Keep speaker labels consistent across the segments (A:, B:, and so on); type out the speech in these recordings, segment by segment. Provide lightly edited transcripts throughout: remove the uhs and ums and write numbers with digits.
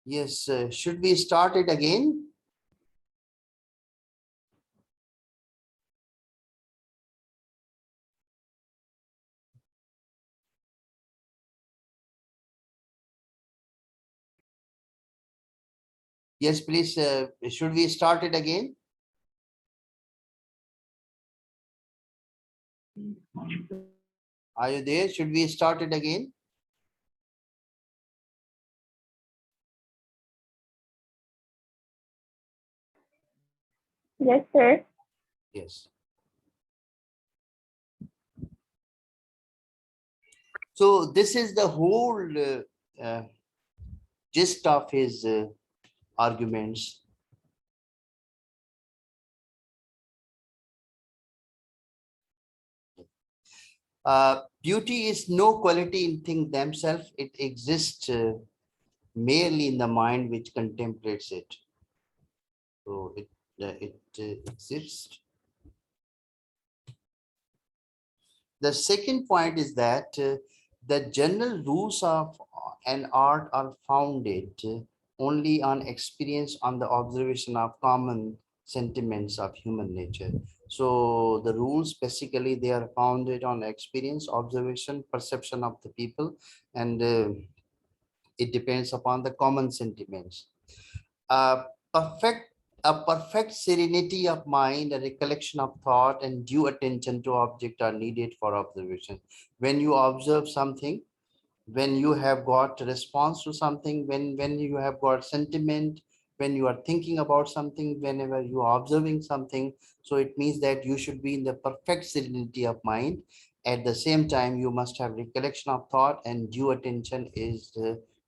A: Yes, should we start it again? Yes, please. Should we start it again? Are you there? Should we start it again?
B: Yes, sir.
A: Yes. So this is the whole gist of his arguments. Beauty is no quality in things themselves. It exists merely in the mind which contemplates it. So it exists. The second point is that the general rules of an art are founded only on experience, on the observation of common sentiments of human nature. So the rules basically they are founded on experience, observation, perception of the people, and it depends upon the common sentiments. A perfect a perfect serenity of mind, a recollection of thought, and due attention to object are needed for observation. When you observe something, when you have got response to something, when you have got sentiment, when you are thinking about something, whenever you are observing something, so it means that you should be in the perfect serenity of mind. At the same time, you must have recollection of thought, and due attention is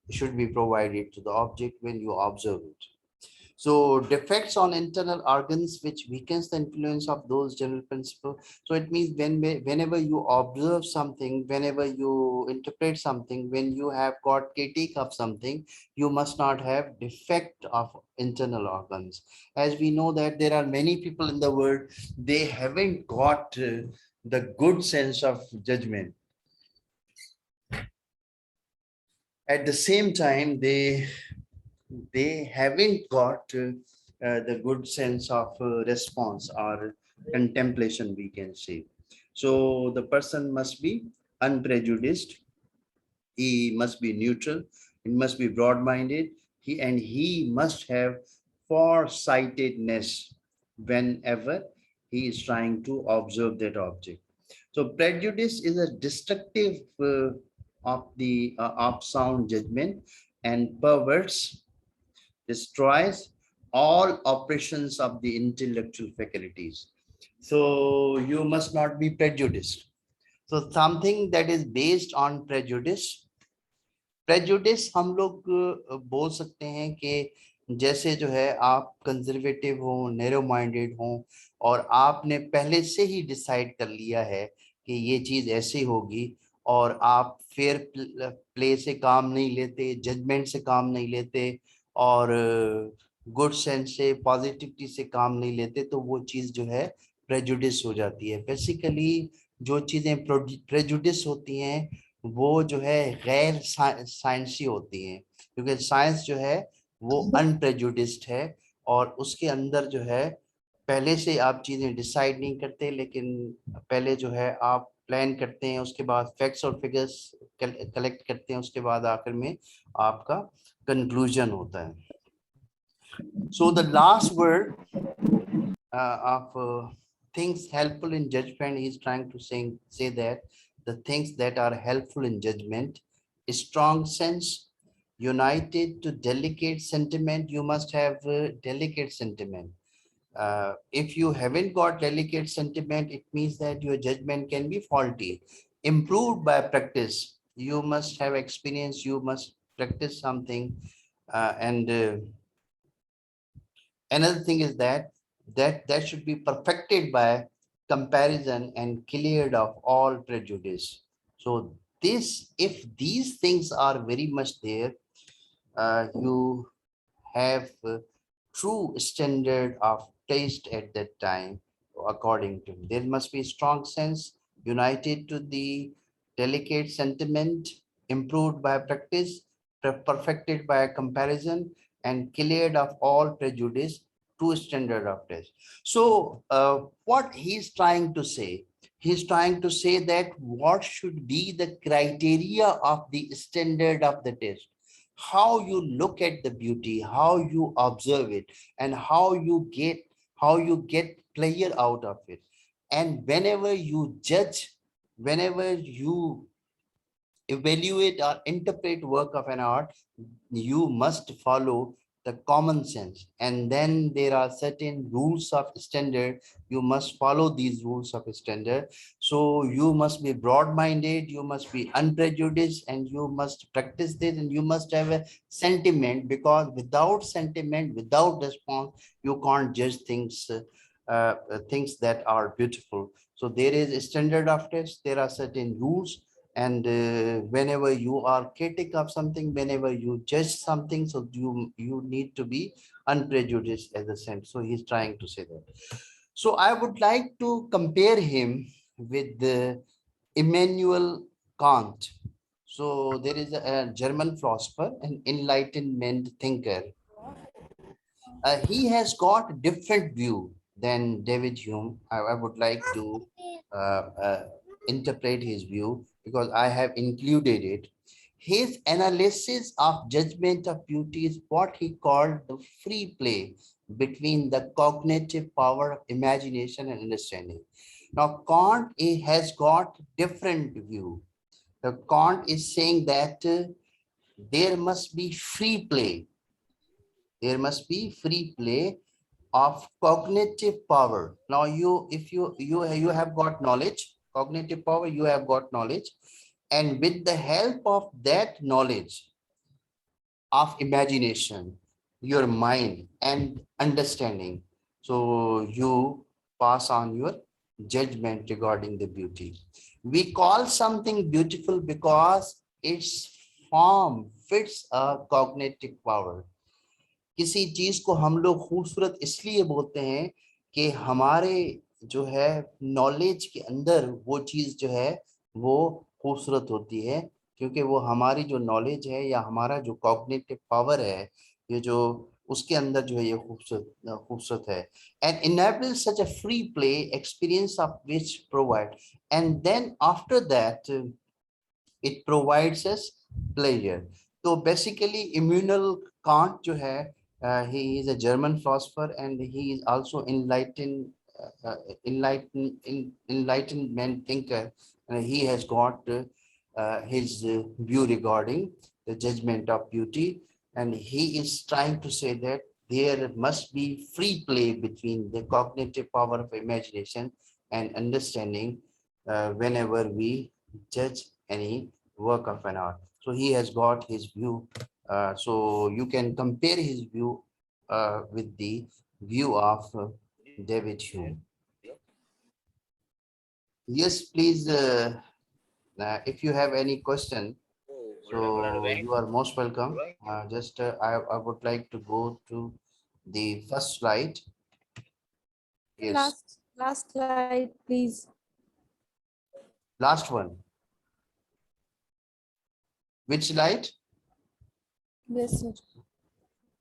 A: should be provided to the object when you observe it. So defects on internal organs which weakens the influence of those general principles. So it means whenever you observe something, whenever you interpret something, when you have got critique of something, you must not have defect of internal organs. As we know that there are many people in the world, they haven't got the good sense of judgment. At the same time, they haven't got the good sense of response or contemplation, we can say. So the person must be unprejudiced, he must be neutral, he must be broad-minded, he must have foresightedness whenever he is trying to observe that object. So prejudice is a destructive of sound judgment and perverts, destroys all operations of the intellectual faculties. So you must not be prejudiced. So something that is based on prejudice, prejudice हम लोग बोल सकते हैं कि जैसे जो है आप कंजर्वेटिव हो, नैरो माइंडेड हो, और आपने पहले से ही डिसाइड कर लिया है कि ये चीज ऐसी होगी, और आप फेयर प्ले से काम नहीं लेते, जजमेंट से काम नहीं लेते, और गुड सेंस से, पॉजिटिविटी से काम नहीं लेते, तो वो चीज जो है प्रेजुडिस हो जाती है. बेसिकली जो चीजें प्रेजुडिस होती हैं वो जो है गैर साइंसी होती हैं, क्योंकि साइंस जो है वो अनप्रेजुडिस्ड है, और उसके अंदर जो है पहले से आप चीजें डिसाइड नहीं करते, लेकिन पहले जो है आप प्लान करते हैं, उसके बाद फैक्ट्स और फिगर्स कलेक्ट करते हैं, उसके बाद आखिर में आपका कंक्लूजन होता है. So the last word of things helpful in judgment, he is trying to say that the things that are helpful in judgment, strong sense united to delicate sentiment. You must have delicate sentiment. If you haven't got delicate sentiment, it means that your judgment can be faulty. Improved by practice, you must have experience, you must practice something, and another thing is that should be perfected by comparison and cleared of all prejudice. So this, if these things are very much there, you have true standard of taste at that time. According to him, there must be strong sense united to the delicate sentiment, improved by practice, perfected by a comparison, and cleared of all prejudice to standard of test. So what he's trying to say, he's trying to say that what should be the criteria of the standard of the test, how you look at the beauty, how you observe it, and how you get pleasure out of it. And whenever you judge, whenever you evaluate or interpret work of an art, you must follow the common sense. And then there are certain rules of standard. You must follow these rules of standard. So you must be broad-minded, you must be unprejudiced, and you must practice this, and you must have a sentiment, because without sentiment, without response, you can't judge things that are beautiful. So there is a standard of test, there are certain rules, and whenever you are critic of something, whenever you judge something, so you need to be unprejudiced as a sense. So he's trying to say that. So I would like to compare him with the Immanuel Kant. So there is a German philosopher, an enlightenment thinker. He has got a different view than David Hume. I would like to interpret his view because I have included it. His analysis of judgment of beauty is what he called the free play between the cognitive power of imagination and understanding. Now, Kant has got different view. The Kant is saying that there must be free play. There must be free play of cognitive power. Now if you have got knowledge, cognitive power, you have got knowledge, and with the help of that knowledge of imagination, your mind and understanding, so you pass on your judgment regarding the beauty. We call something beautiful because its form fits a cognitive power. किसी चीज को हम लोग खूबसूरत इसलिए बोलते हैं कि हमारे जो है नॉलेज के अंदर वो चीज जो है वो खूबसूरत होती है, क्योंकि वो हमारी जो नॉलेज है या हमारा जो कॉग्निटिव पावर है, ये जो उसके अंदर जो है ये खूबसूरत खूबसूरत है. And enable such a free play experience of which provide, and then after that it provides us pleasure. So basically Immanuel Kant जो है, he is a German philosopher and he is also enlightenment thinker, and he has got his view regarding the judgment of beauty, and he is trying to say that there must be free play between the cognitive power of imagination and understanding whenever we judge any work of an art. So he has got his view. So you can compare his view with the view of David Hume. Yes, please. If you have any question, so you are most welcome. I would like to go to the first slide. Yes.
B: Last slide, please.
A: Last one. Which slide?
B: Yes, sir.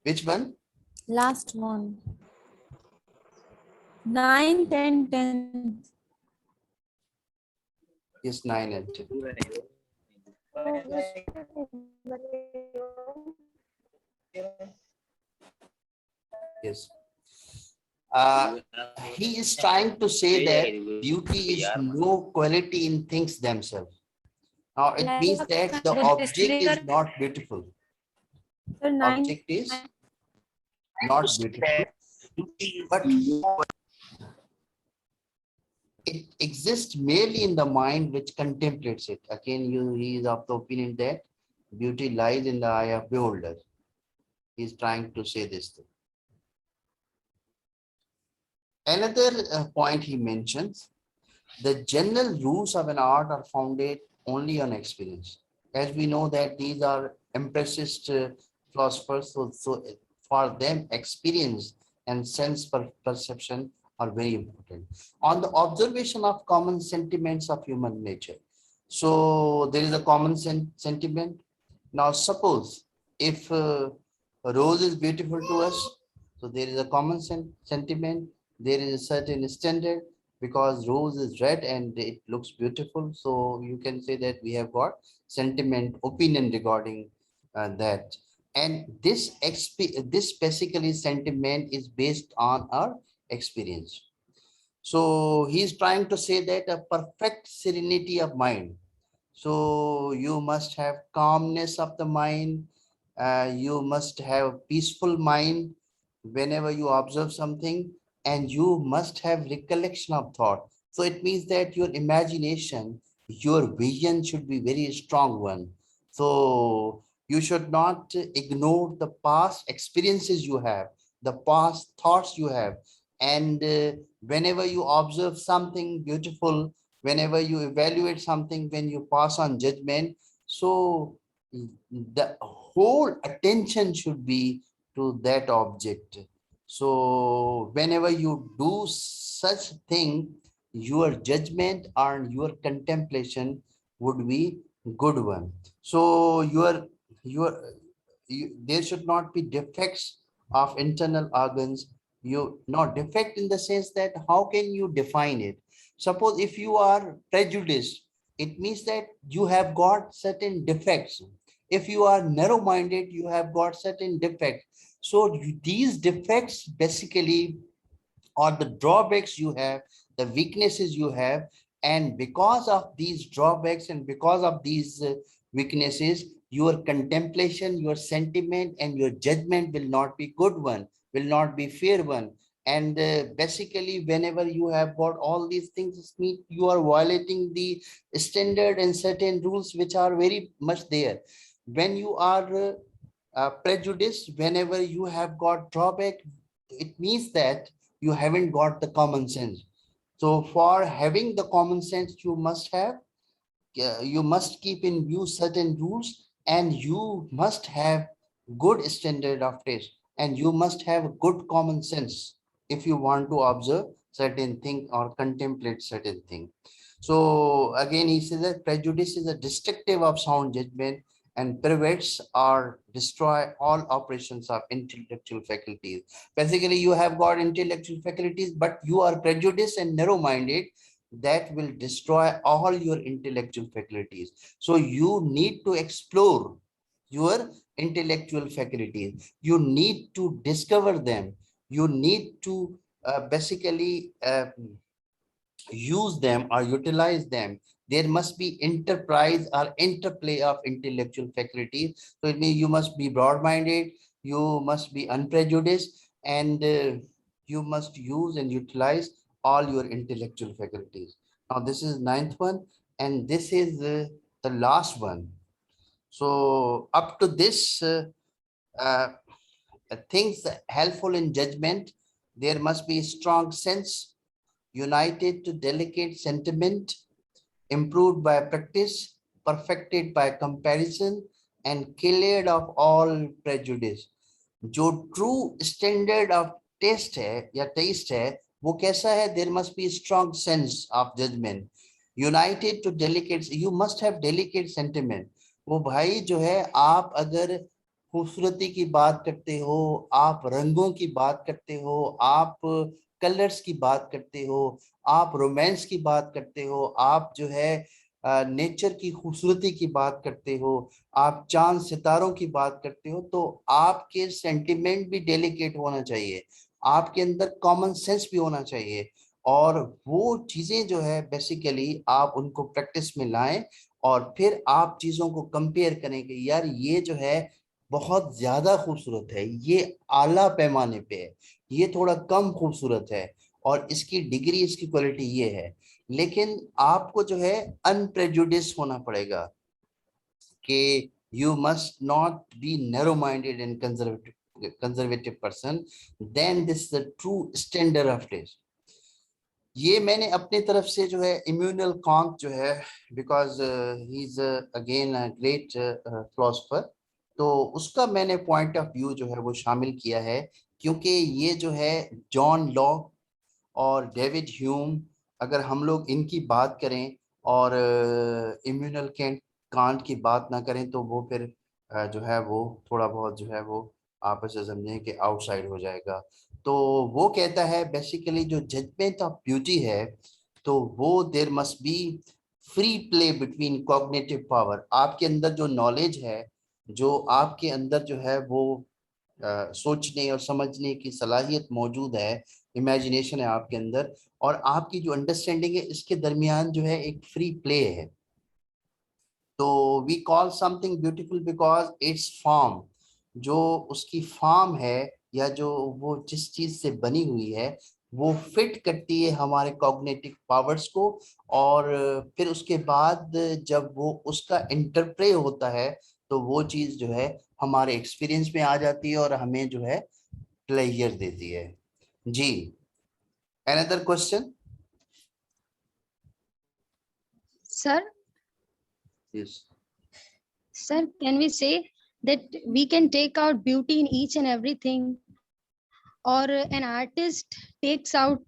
A: Which one?
B: Last one. 9th and 10th.
A: Yes, 9 and 10. Yes. He is trying to say that beauty is no quality in things themselves. Now it means that the object is not beautiful. Object is not beautiful, but it exists merely in the mind which contemplates it. Again, he is of the opinion that beauty lies in the eye of beholder. He is trying to say this thing. Another point he mentions, the general rules of an art are founded only on experience. As we know that these are empiricist philosophers, so for them experience and sense perception are very important. On the observation of common sentiments of human nature. So there is a common sentiment. Now suppose if a rose is beautiful to us, so there is a common sentiment, there is a certain standard, because rose is red and it looks beautiful. So you can say that we have got sentiment, opinion regarding that. And this basically sentiment is based on our experience. So he's trying to say that a perfect serenity of mind. So you must have calmness of the mind. You must have peaceful mind whenever you observe something, and you must have recollection of thought. So it means that your imagination, your vision should be very strong one. So you should not ignore the past experiences you have, the past thoughts you have, and whenever you observe something beautiful, whenever you evaluate something, when you pass on judgment, so the whole attention should be to that object. So whenever you do such thing, your judgment and your contemplation would be good one. So your there should not be defects of internal organs. You not defect in the sense that how can you define it? Suppose if you are prejudiced, it means that you have got certain defects. If you are narrow minded, you have got certain defects. So these defects basically or the drawbacks you have, the weaknesses you have, and because of these drawbacks and because of these weaknesses, your contemplation, your sentiment, and your judgment will not be good one, will not be fair one. And basically, whenever you have got all these things, it means you are violating the standard and certain rules which are very much there. When you are prejudice, whenever you have got drawback, it means that you haven't got the common sense. So for having the common sense, you must keep in view certain rules, and you must have good standard of taste, and you must have good common sense if you want to observe certain thing or contemplate certain thing. So again, he says that prejudice is a destructive of sound judgment and perverts or destroy all operations of intellectual faculties. Basically, you have got intellectual faculties, but you are prejudiced and narrow-minded. That will destroy all your intellectual faculties. So you need to explore your intellectual faculties. You need to discover them. You need to basically use them or utilize them. There must be enterprise or interplay of intellectual faculties. So it means you must be broad-minded, you must be unprejudiced, and you must use and utilize all your intellectual faculties. Now this is ninth one, and this is the last one. So up to this uh, things helpful in judgment, there must be strong sense, united to delicate sentiment, improved by practice, perfected by comparison, and cleared of all prejudice. जो true standard of test है या test है वो कैसा है, there must be strong sense of judgment, united to delicate, you must have delicate sentiment. वो भाई जो है, आप अगर खूबसूरती की बात करते हो, आप रंगों की बात करते हो, आप कलर्स की बात करते हो, आप रोमांस की बात करते हो, आप जो है नेचर की खूबसूरती की बात करते हो, आप चांद सितारों की बात करते हो, तो आपके सेंटिमेंट भी डेलिकेट होना चाहिए, आपके अंदर कॉमन सेंस भी होना चाहिए। और वो चीजें जो है बेसिकली आप उनको प्रैक्टिस में लाएं, और फिर आप चीजों को कंपेयर करेंगे, यार ये जो है बहुत ज्यादा खूबसूरत है, ये आला पैमाने पे है, ये थोड़ा कम खूबसूरत है, और इसकी डिग्री, इसकी क्वालिटी ये है। लेकिन आपको जो है अनप्रेजुडिस होना पड़ेगा कि you must not be narrow minded and conservative person, then this is the true standard of taste. ये मैंने अपने तरफ से जो है इम्यूनल कांट जो है, because he is again great philosopher, तो उसका मैंने पॉइंट ऑफ व्यू जो है वो शामिल किया है, क्योंकि ये जो है जॉन लॉक और डेविड ह्यूम, अगर हम लोग इनकी बात करें और इम्यूनल कांट की बात ना करें, तो वो फिर जो है वो थोड़ा बहुत जो है वो आप ऐसे समझें कि आउटसाइड हो जाएगा। तो वो कहता है बेसिकली जो जजमेंट ऑफ ब्यूटी है, तो वो there must be free play between cognitive power. आपके अंदर जो नॉलेज है, जो आपके अंदर जो है वो सोचने और समझने की सलाहियत मौजूद है, इमेजिनेशन है आपके अंदर, और आपकी जो अंडरस्टैंडिंग है, इसके दरमियान जो है एक फ्री प्ले है। तो we call something beautiful because it's form, जो उसकी फॉर्म है या जो वो जिस चीज से बनी हुई है, वो फिट करती है हमारे कॉग्निटिव पावर्स को। और फिर उसके बाद जब वो उसका इंटरप्रे होता है, तो वो चीज जो है हमारे एक्सपीरियंस में आ जाती है और हमें जो है प्लेजर देती है। जी, another question.
C: Sir,
A: yes.
C: sir, can we say that we can take out beauty in each and everything, or an artist takes out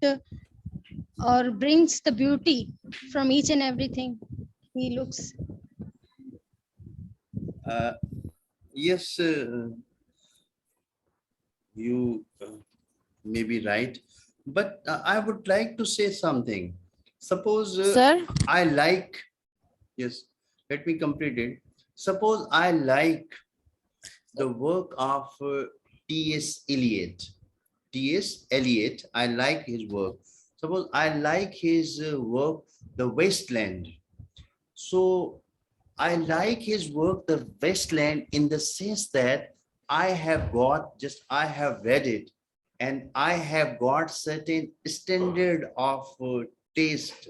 C: or brings the beauty from each and everything he looks?
A: Yes, you may be right, but I would like to say something. Suppose
B: Sir,
A: I like, yes, let me complete it. Suppose I like the work of T.S. Eliot. T.S. Eliot, I like his work. Suppose I like his work, The Wasteland. So I like his work, The Wasteland, in the sense that I have read it, and I have got certain standard of taste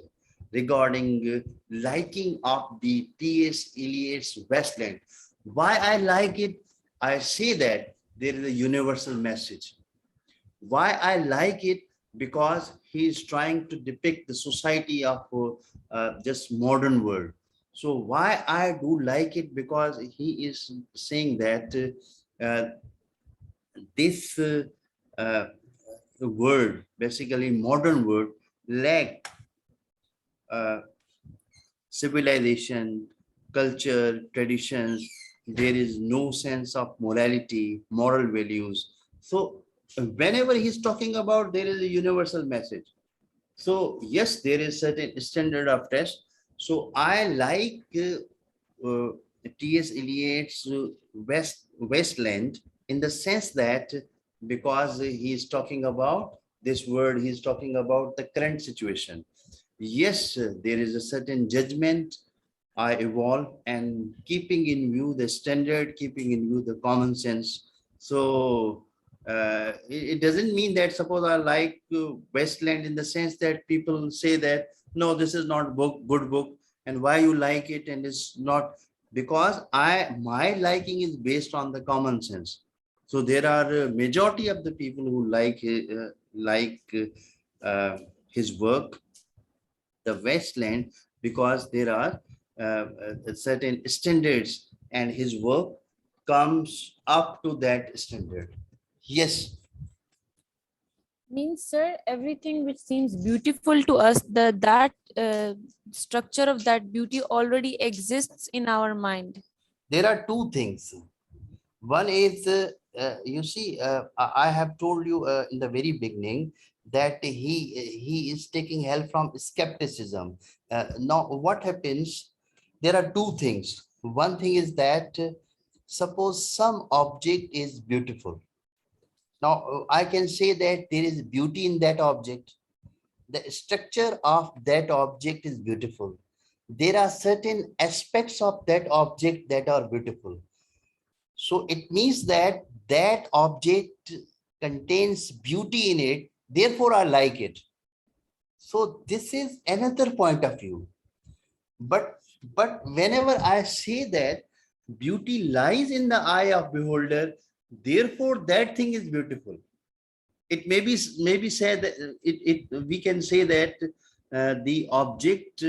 A: regarding liking of the T.S. Eliot's Wasteland. Why I like it? I say that there is a universal message. Why I like it? Because he is trying to depict the society of just modern world. So why I do like it? Because he is saying that this uh, world, basically modern world, lack uh, civilization, culture, traditions. There is no sense of morality, moral values. So whenever he's talking about, there is a universal message. So yes, there is certain standard of test. So I like T.S. Eliot's Westland, in the sense that because he is talking about this world, he is talking about the current situation. Yes, there is a certain judgment I evolve, and keeping in view the standard, keeping in view the common sense. So it doesn't mean that suppose I like Westland in the sense that people say that no, this is not good book, and why you like it, and it's not because my liking is based on the common sense. So there are a majority of the people who like his work, the Westland, because there are certain standards, and his work comes up to that standard. Yes,
B: means sir, everything which seems beautiful to us, that structure of that beauty already exists in our mind.
A: there are two things. One is, you see, I have told you in the very beginning that he is taking help from skepticism. Now, what happens? There are two things. One thing is that suppose some object is beautiful. Now, I can say that there is beauty in that object. The structure of that object is beautiful. There are certain aspects of that object that are beautiful. So it means that that object contains beauty in it, therefore I like it. So this is another point of view. But whenever I say that beauty lies in the eye of beholder, therefore that thing is beautiful. It maybe said that we can say that the object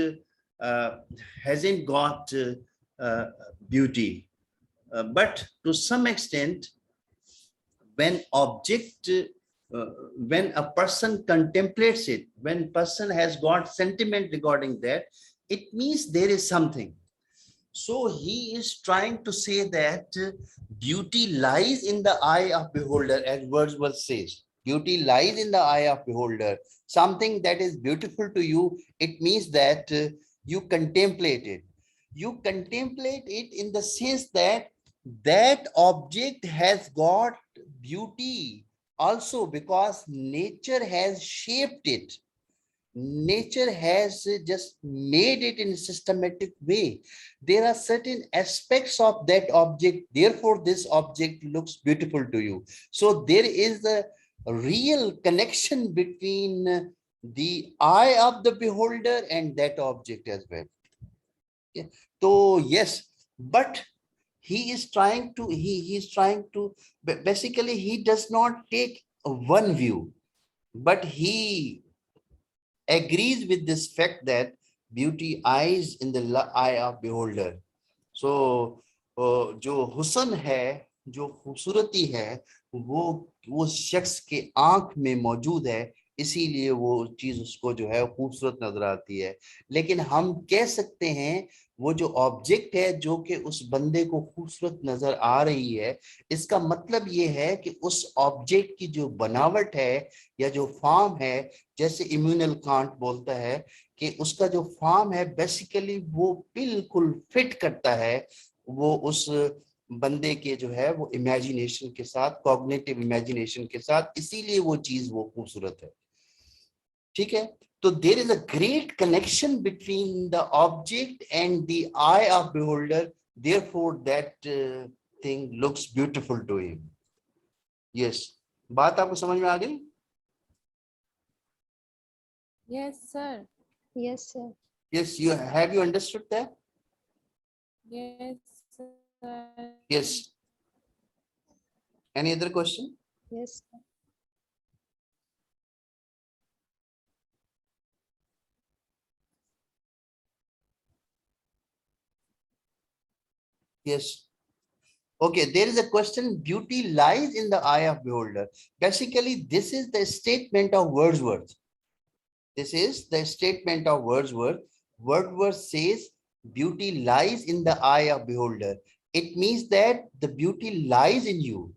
A: hasn't got beauty, but to some extent, when object when a person contemplates it, when person has got sentiment regarding that, it means there is something. So he is trying to say that beauty lies in the eye of beholder, as Wordsworth says. Beauty lies in the eye of beholder. Something that is beautiful to you, it means that you contemplate it. You contemplate it in the sense that that object has got beauty also because nature has shaped it. Nature has just made it in a systematic way. There are certain aspects of that object, therefore this object looks beautiful to you. So there is a real connection between the eye of the beholder and that object as well. Yeah. So yes, but he is trying to he's trying to basically he does not take one view, but he agrees with this fact that beauty eyes in the eye of beholder. So जो हुस्न है, जो खूबसूरती है, वो शख्स के आंख में मौजूद है, इसीलिए वो चीज उसको जो है खूबसूरत नजर आती है. लेकिन हम कह सकते हैं वो जो ऑब्जेक्ट है जो कि उस बंदे को खूबसूरत नजर आ रही है, इसका मतलब ये है कि उस ऑब्जेक्ट की जो बनावट है या जो फॉर्म है, जैसे इम्यूनल कांट बोलता है कि उसका जो फॉर्म है बेसिकली वो बिल्कुल फिट करता है वो उस बंदे के जो है वो इमेजिनेशन के साथ, कॉग्निटिव इमेजिनेशन के साथ, इसीलिए वो चीज वो खूबसूरत है. ठीक है. तो there is a great connection between the object and the eye of beholder, therefore that thing looks beautiful to him. Yes, बात आपको समझ में आ गई?
B: Yes, sir.
C: Yes, sir.
A: Yes, you understood that?
B: Yes, sir.
A: Yes. Any other question?
C: Yes.
A: Yes. Okay, there is a question, beauty lies in the eye of beholder. Basically, this is the statement of Wordsworth. This is the statement of Wordsworth. Wordsworth says, beauty lies in the eye of beholder. It means that the beauty lies in you.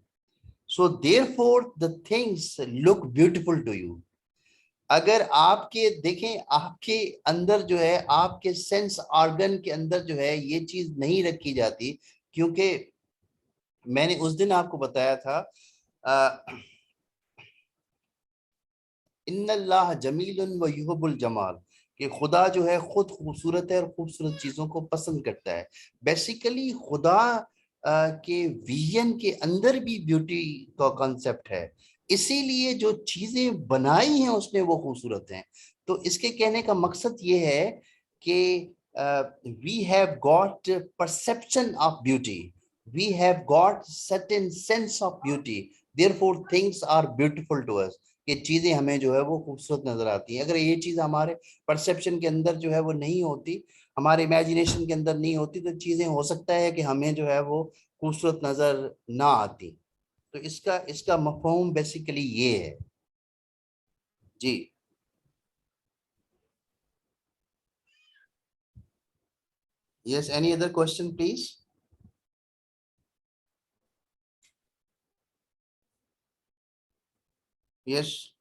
A: So therefore, the things look beautiful to you. अगर आपके देखें आपके अंदर जो है आपके sense organ के अंदर जो है ये चीज नहीं रखी जाती, क्योंकि मैंने उस दिन आपको बताया था इन्नल्लाह जमीलुन व युहिब्बुल जमाल, कि खुदा जो है खुद खूबसूरत है और खूबसूरत चीजों को पसंद करता है. बेसिकली खुदा के विजन के अंदर भी ब्यूटी का कॉन्सेप्ट है, इसीलिए जो चीजें बनाई हैं उसमें वो खूबसूरत हैं. तो इसके कहने का मकसद ये है कि we have got perception of beauty, we have got certain sense of beauty, therefore things are beautiful to us. ये चीजें हमें जो है वो खूबसूरत नजर आती हैं. अगर ये चीज हमारे परसेप्शन के अंदर जो है वो नहीं होती, हमारे इमेजिनेशन के अंदर नहीं होती, तो चीजें हो सकता है कि हमें जो है वो खूबसूरत नजर ना आती. तो इसका इसका मफहूम बेसिकली ये है जी. Yes, any other question please? Yes.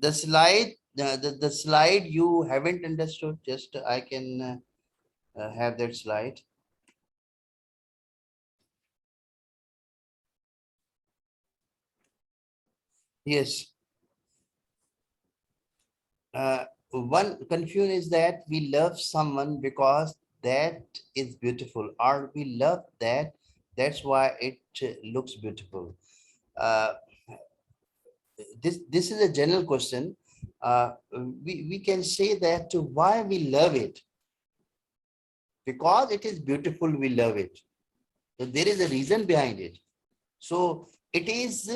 A: The slide, the slide you haven't understood, just I can have that slide. Yes. One confusion is that we love someone because that is beautiful, or we love that, that's why it looks beautiful. Uh, this is a general question. We can say that why we love it, because it is beautiful, we love it. So there is a reason behind it. So it is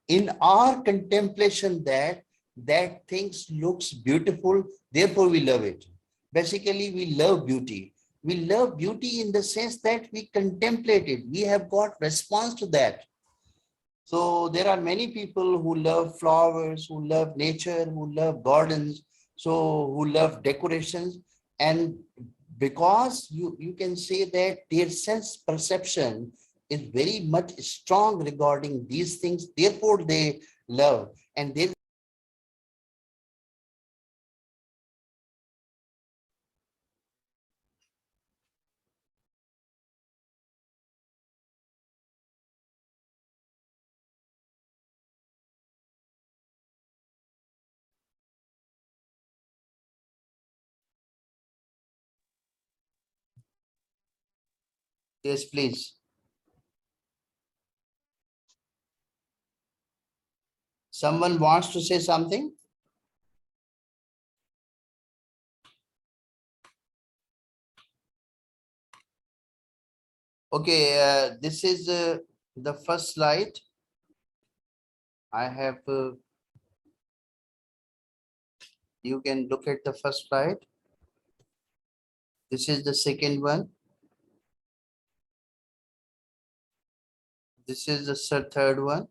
A: in our contemplation that that things looks beautiful, therefore we love it. Basically, we love beauty. We love beauty in the sense that we contemplate it. We have got response to that. So there are many people who love flowers, who love nature, who love gardens, so who love decorations. And because you can say that their sense perception is very much strong regarding these things, therefore they love. And they yes, please. Someone wants to say something? Okay, this is the first slide. I have, you can look at the first slide. This is the second one. This is the third one.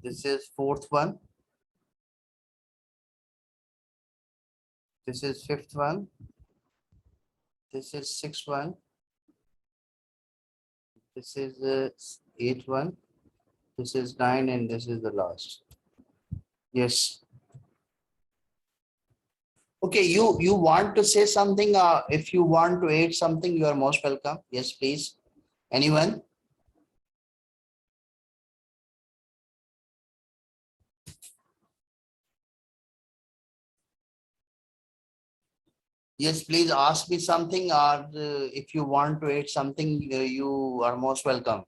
A: This is fourth one. This is fifth one. This is sixth one. This is the eighth one. This is nine, and this is the last. Yes. Okay, you want to say something? If you want to add something, you are most welcome. Yes, please. Anyone? Yes, please ask me something, or if you want to add something, you are most welcome.